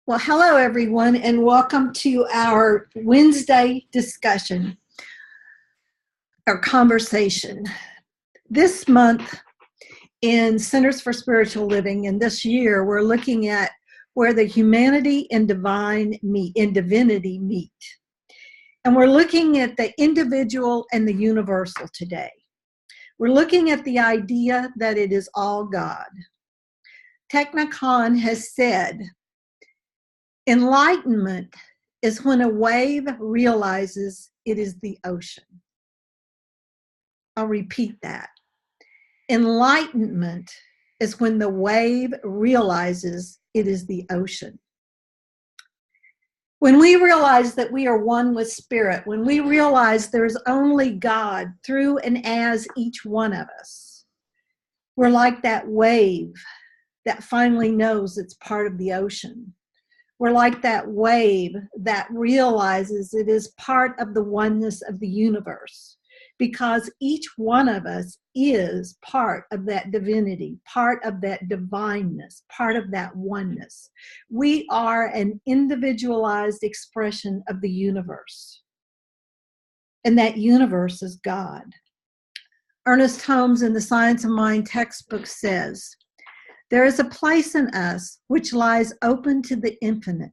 Well, hello everyone, and welcome to our Wednesday discussion, our conversation. This month in Centers for Spiritual Living, and this year, we're looking at where the humanity and divinity meet. And we're looking at the individual and the universal today. We're looking at the idea that it is all God. Technicon has said, enlightenment is when a wave realizes it is the ocean. I'll repeat that. Enlightenment is when the wave realizes it is the ocean. When we realize that we are one with Spirit, when we realize there's only God through and as each one of us, we're like that wave that finally knows it's part of the ocean. We're like that wave that realizes it is part of the oneness of the universe, because each one of us is part of that divinity, part of that divineness, part of that oneness. We are an individualized expression of the universe, and that universe is God. Ernest Holmes in the Science of Mind textbook says, there is a place in us which lies open to the infinite,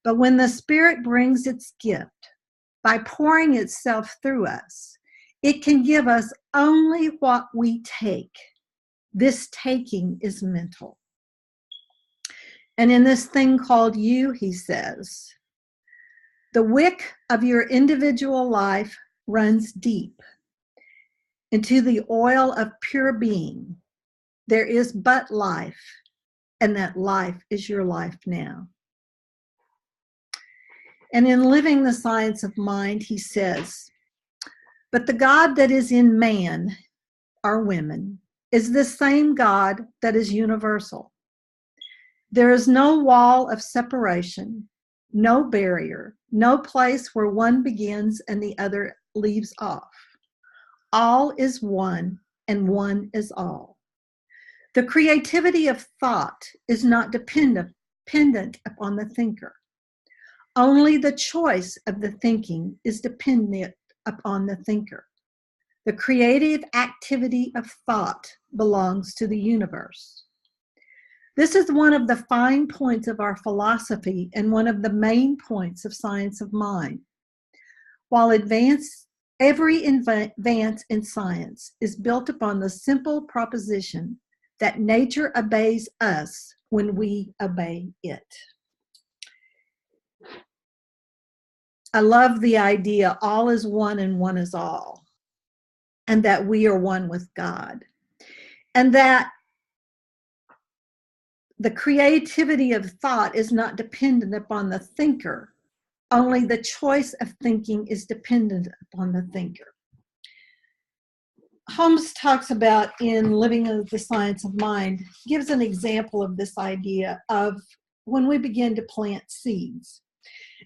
but when the Spirit brings its gift, by pouring itself through us, it can give us only what we take. This taking is mental. And in this thing called you, he says, the wick of your individual life runs deep into the oil of pure being. There is but life, and that life is your life now. And in Living the Science of Mind, he says, but the God that is in man, our women, is the same God that is universal. There is no wall of separation, no barrier, no place where one begins and the other leaves off. All is one, and one is all. The creativity of thought is not dependent upon the thinker. Only the choice of the thinking is dependent upon the thinker. The creative activity of thought belongs to the universe. This is one of the fine points of our philosophy and one of the main points of science of mind. While every advance in science is built upon the simple proposition that nature obeys us when we obey it. I love the idea all is one and one is all, and that we are one with God, and that the creativity of thought is not dependent upon the thinker. Only the choice of thinking is dependent upon the thinker. Holmes talks about in Living the Science of Mind, gives an example of this idea of when we begin to plant seeds.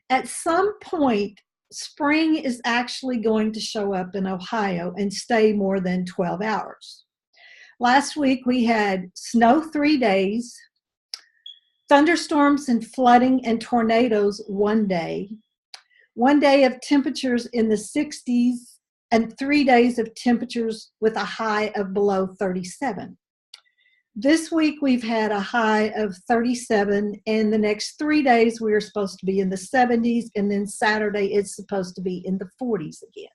At some point, spring is actually going to show up in Ohio and stay more than 12 hours. Last week, we had snow 3 days, thunderstorms and flooding and tornadoes 1 day, 1 day of temperatures in the 60s, and 3 days of temperatures with a high of below 37. This week we've had a high of 37, and the next 3 days we are supposed to be in the 70s, and then Saturday it's supposed to be in the 40s again.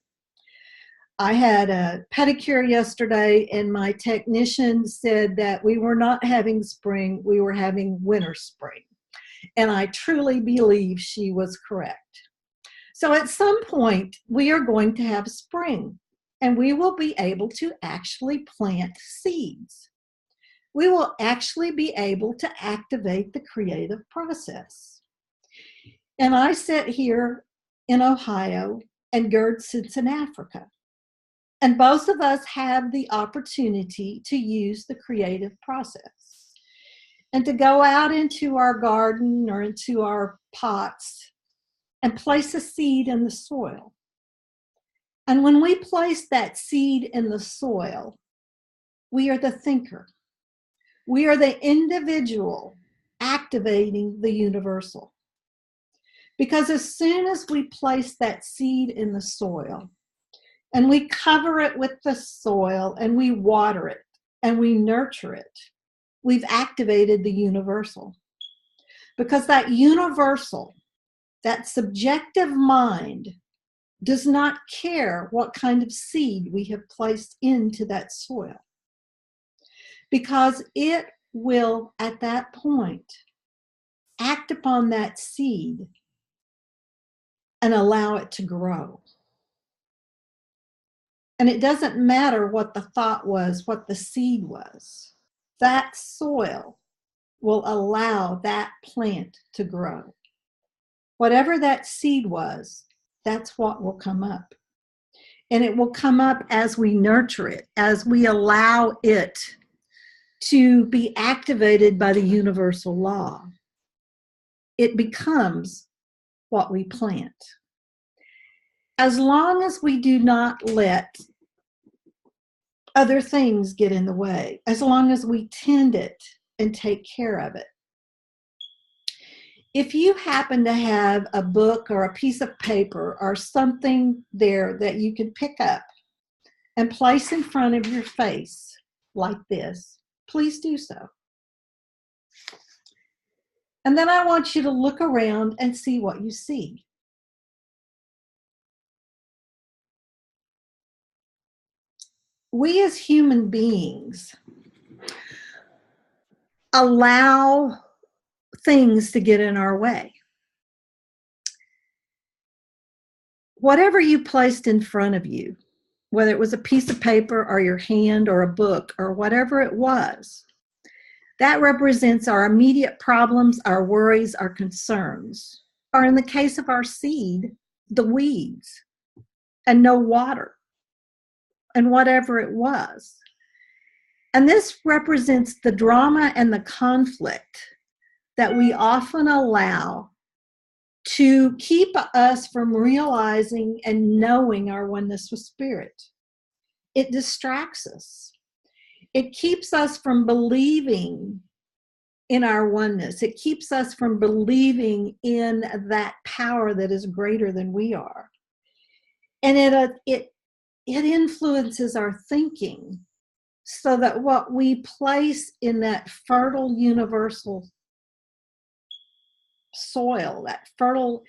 I had a pedicure yesterday, and my technician said that we were not having spring, we were having winter spring. And I truly believe she was correct. So at some point, we are going to have spring, and we will be able to actually plant seeds. We will actually be able to activate the creative process. And I sit here in Ohio, and Gerd sits in Africa. And both of us have the opportunity to use the creative process and to go out into our garden or into our pots and place a seed in the soil. And when we place that seed in the soil, we are the thinker. We are the individual activating the universal. Because as soon as we place that seed in the soil and we cover it with the soil and we water it and we nurture it, we've activated the universal. Because that universal, that subjective mind, does not care what kind of seed we have placed into that soil. Because it will, at that point, act upon that seed and allow it to grow. And it doesn't matter what the thought was, what the seed was. That soil will allow that plant to grow. Whatever that seed was, that's what will come up. And it will come up as we nurture it, as we allow it to be activated by the universal law. It becomes what we plant. As long as we do not let other things get in the way, as long as we tend it and take care of it. If you happen to have a book or a piece of paper or something there that you can pick up and place in front of your face like this, please do so. And then I want you to look around and see what you see. We as human beings allow things to get in our way. Whatever you placed in front of you, whether it was a piece of paper or your hand or a book or whatever it was, that represents our immediate problems, our worries, our concerns, or in the case of our seed, the weeds and no water and whatever it was. And this represents the drama and the conflict that we often allow to keep us from realizing and knowing our oneness with Spirit. It distracts us. It keeps us from believing in our oneness. It keeps us from believing in that power that is greater than we are. And it influences our thinking so that what we place in that fertile universal soil, that fertile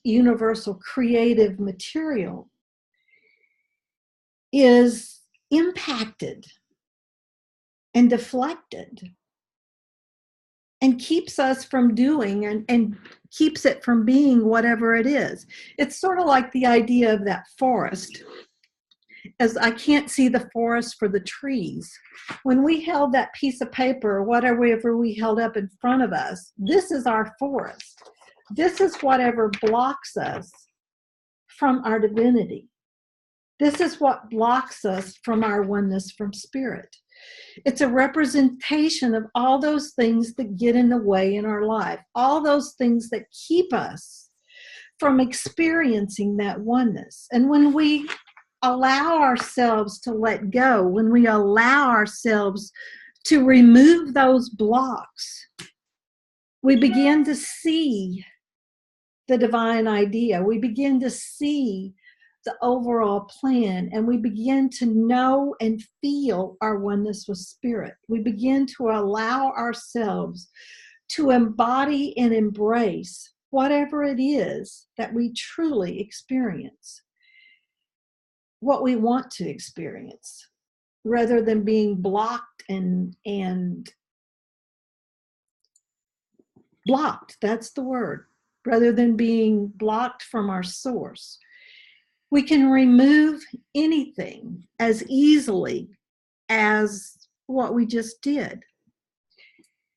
universal creative material, is impacted and deflected and keeps us from doing and keeps it from being whatever it is. It's sort of like the idea of that forest. As I can't see the forest for the trees. When we held that piece of paper, or whatever we held up in front of us, this is our forest. This is whatever blocks us from our divinity. This is what blocks us from our oneness from Spirit. It's a representation of all those things that get in the way in our life, all those things that keep us from experiencing that oneness. And when we allow ourselves to let go, when we allow ourselves to remove those blocks, we begin to see the divine idea. We begin to see the overall plan, and we begin to know and feel our oneness with Spirit. We begin to allow ourselves to embody and embrace whatever it is that we truly experience, what we want to experience, rather than being blocked and blocked, that's the word, rather than being blocked from our source. We can remove anything as easily as what we just did.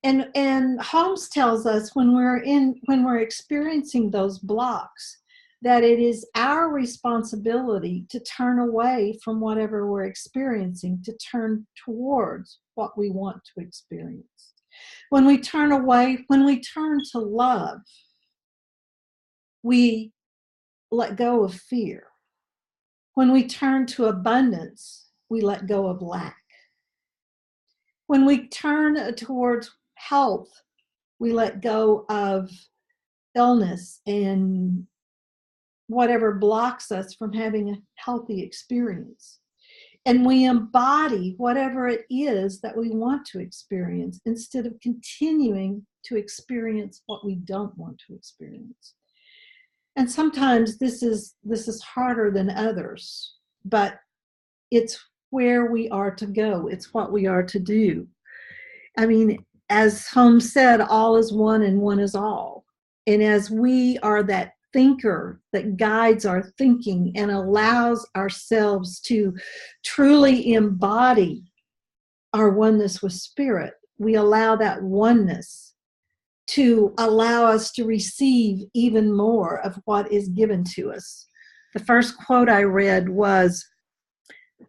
And Holmes tells us when we're experiencing those blocks, that it is our responsibility to turn away from whatever we're experiencing, to turn towards what we want to experience. When we turn away, when we turn to love, we let go of fear. When we turn to abundance, we let go of lack. When we turn towards health, We let go of illness and whatever blocks us from having a healthy experience. And we embody whatever it is that we want to experience instead of continuing to experience what we don't want to experience. And sometimes this is harder than others, but it's where we are to go. It's what we are to do. I mean, as Holmes said, all is one and one is all. And as we are that thinker that guides our thinking and allows ourselves to truly embody our oneness with spirit, we allow that oneness to allow us to receive even more of what is given to us. The first quote I read was,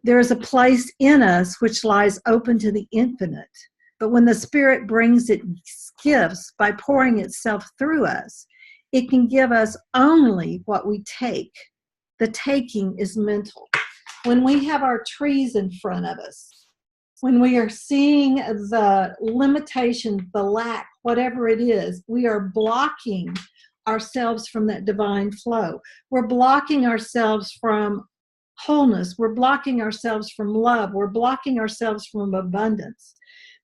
"There is a place in us which lies open to the infinite, but when the Spirit brings its gifts by pouring itself through us, it can give us only what we take. The taking is mental." When we have our trees in front of us, when we are seeing the limitations, the lack, whatever it is, we are blocking ourselves from that divine flow. We're blocking ourselves from wholeness. We're blocking ourselves from love. We're blocking ourselves from abundance.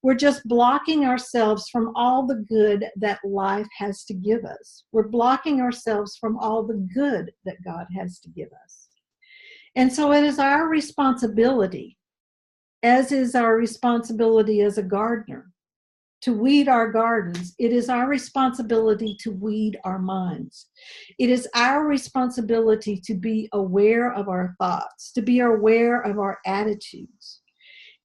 We're just blocking ourselves from all the good that life has to give us. We're blocking ourselves from all the good that God has to give us. And so it is our responsibility, as is our responsibility as a gardener, to weed our gardens. It is our responsibility to weed our minds. It is our responsibility to be aware of our thoughts, to be aware of our attitudes.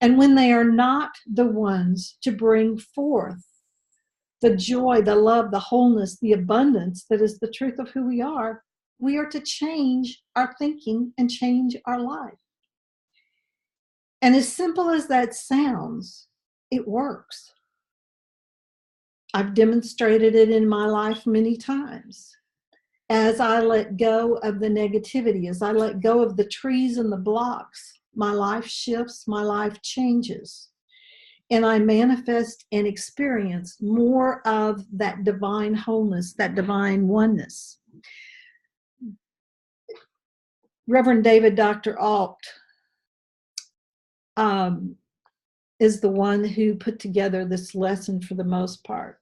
And when they are not the ones to bring forth the joy, the love, the wholeness, the abundance that is the truth of who we are to change our thinking and change our life. And as simple as that sounds, it works. I've demonstrated it in my life many times. As I let go of the negativity, as I let go of the trees and the blocks, my life shifts, my life changes. And I manifest and experience more of that divine wholeness, that divine oneness. Reverend David Dr. Alt is the one who put together this lesson for the most part.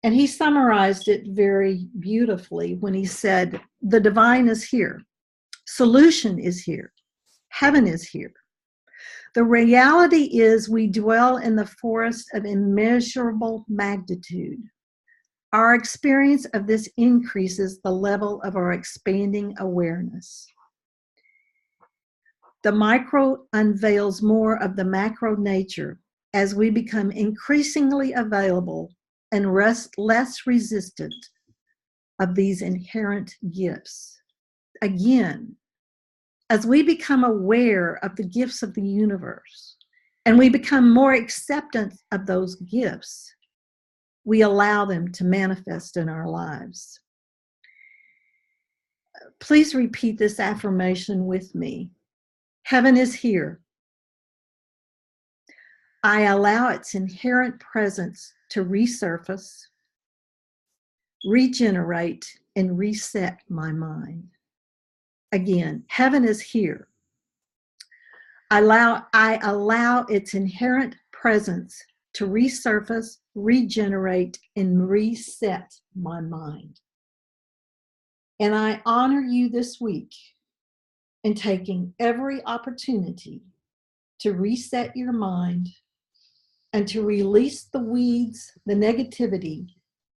And he summarized it very beautifully when he said, the divine is here. Solution is here. Heaven is here. The reality is we dwell in the forest of immeasurable magnitude. Our experience of this increases the level of our expanding awareness. The micro unveils more of the macro nature as we become increasingly available and less resistant of these inherent gifts. Again, as we become aware of the gifts of the universe and we become more acceptant of those gifts, we allow them to manifest in our lives. Please repeat this affirmation with me. Heaven is here. I allow its inherent presence to resurface, regenerate, and reset my mind. Again, heaven is here. I allow its inherent presence to resurface, regenerate, and reset my mind. And I honor you this week in taking every opportunity to reset your mind and to release the weeds, the negativity,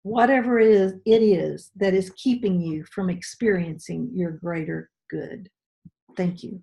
whatever it is that is keeping you from experiencing your greater good. Thank you.